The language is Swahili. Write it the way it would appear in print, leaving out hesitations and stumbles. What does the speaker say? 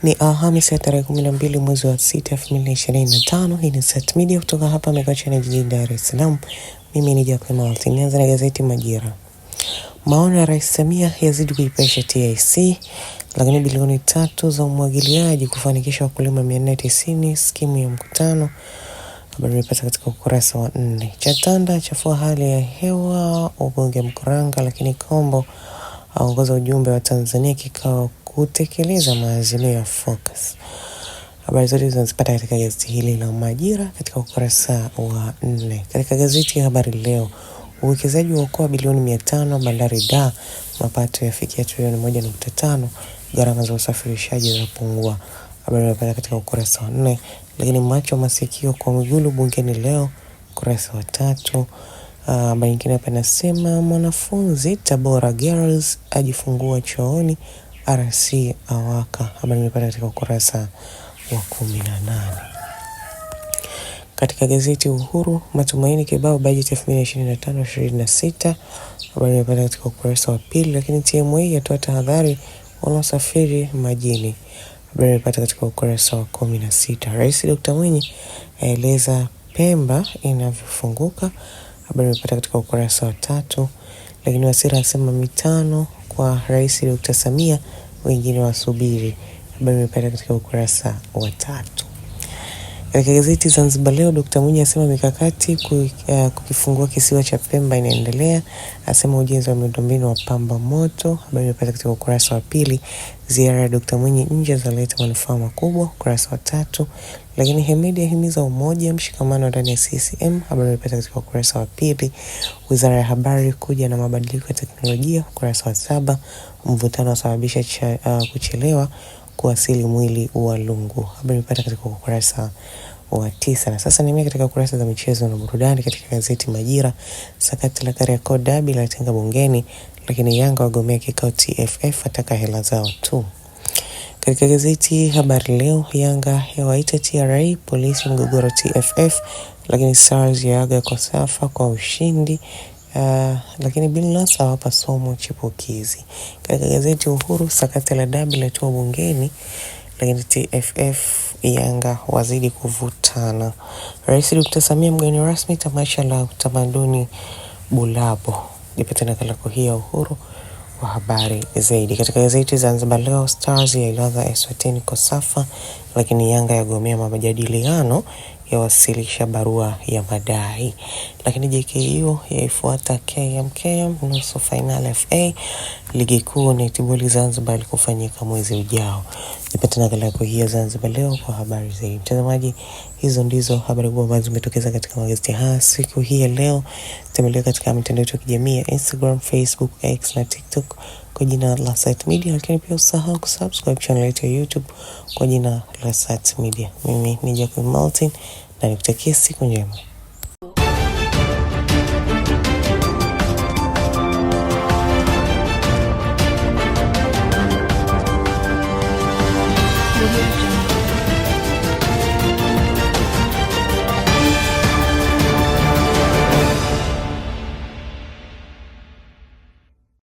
Ni Alhamisi ya tarehe 12 mwezi wa 6 2025. Hii ni Sat Media kutoka hapa Mikocheni jijini Dar es Salaam. Mimi ni Jacqueline Martin. Nianza na gazeti Majira. Maono ya Rais Samia yazidi kuipesha TIC, lakini bilioni 3 za umwagiliaji kufanikisha wakulima 490 skimu ya mkutano. Habari nimepata katika ukurasa wa 4. Chatanda chafua hali ya hewa ubunge Mkuranga, lakini Kombo aongoza ujumbe wa Tanzania kikao kutekeleza maazimio ya Focus. Habari zote zinazipata katika gazeti hili la Majira katika ukurasa wa 4. Katika gazeti ya Habari Leo, uwekezaji wa okoa bilioni 500 bandari Dar, mapato yafikia trilioni 1.5, gharama za usafirishaji zapungua. Habari inapata katika ukurasa wa 4. Lakini macho masikio kwa Mwigulu bungeni leo, ukurasa wa 3. Habari nyingine hapa inasema mwanafunzi Tabora Girls ajifungua chooni, RC awaka. Habari imepata katika ukurasa wa 18. Katika gazeti Uhuru, matumaini kibao bajeti 2025-26. Habari imepata katika ukurasa wa 2. Lakini TMA yatoa tahadhari wanaosafiri majini. Habari imepata katika ukurasa wa 16. Rais Dr. Mwinyi aeleza Pemba inavyofunguka. Habari imepata katika ukurasa wa 3. Lakini Wasira asema mitano kwa Rais Dr. Samia, wengine wasubiri. Habari imepata katika ukurasa wa 3. Katika gazeti Zanzibar Leo, Dr. Mwinyi asema mikakati kukifungua kisiwa cha Pemba inaendelea, asema ujenzi wa miundombinu wa pamba moto. Habari imepata katika ukurasa wa 2. Ziara ya Dr. Mwinyi nje zaleta manufaa makubwa, ukurasa wa 3. Lakini Hemedi ahimiza umoja mshikamano ndani ya CCM. Habari imepata katika ukurasa wa 2. Wizara ya Habari kuja na mabadiliko ya teknolojia, ukurasa wa 7. Mvutano wasababisha kuchelewa kuwasili mwili wa Lungu. Habari imepata katika ukurasa wa 9. Na sasa nimea katika ukurasa za michezo na burudani katika gazeti Majira. Sakata la Kariakoo Derby la tenga bungeni, lakini Yanga wagomea kikao TFF ataka hela zao tu. Katika gazeti Habari Leo, Yanga yawaita TRA polisi mgogoro TFF, lakini Stars yaaga kwa Safa kwa ushindi. Lakini Bilnas awapa somo chipukizi. Katika gazeti Uhuru, sakata la Derby latua bungeni, lakini TFF Yanga wazidi kuvutana. Rais Dr. Samia mgeni rasmi tamasha la utamaduni Bulabo. Nipata nakala hii Uhuru wa habari zaidi. Katika gazeti Zanzibar Leo, Stars yailaza Eswatini kwa Safa, lakini Yanga yagomea majadiliano yawasilisha barua ya madai. Lakini JKU yaifuata KMKM nusu final FA. Ligi kuu netiboli Zanzibar kufanyika mwezi ujao. Nipata nakala hii Zanzibar Leo kwa habari zaidi. Mtazamaji, hizo ndizo habari kubwa ambazo zimetokeza katika magazeti haya siku hii ya leo. Tembelea katika mitandao yetu ya kijamii ya Instagram, Facebook, X na TikTok kwa jina la Sat Media, lakini pia usahau kusubscribe channel yetu ya YouTube kwa jina la Sat Media. Mimi ni Jacqueline Martin na nikutakia siku njema.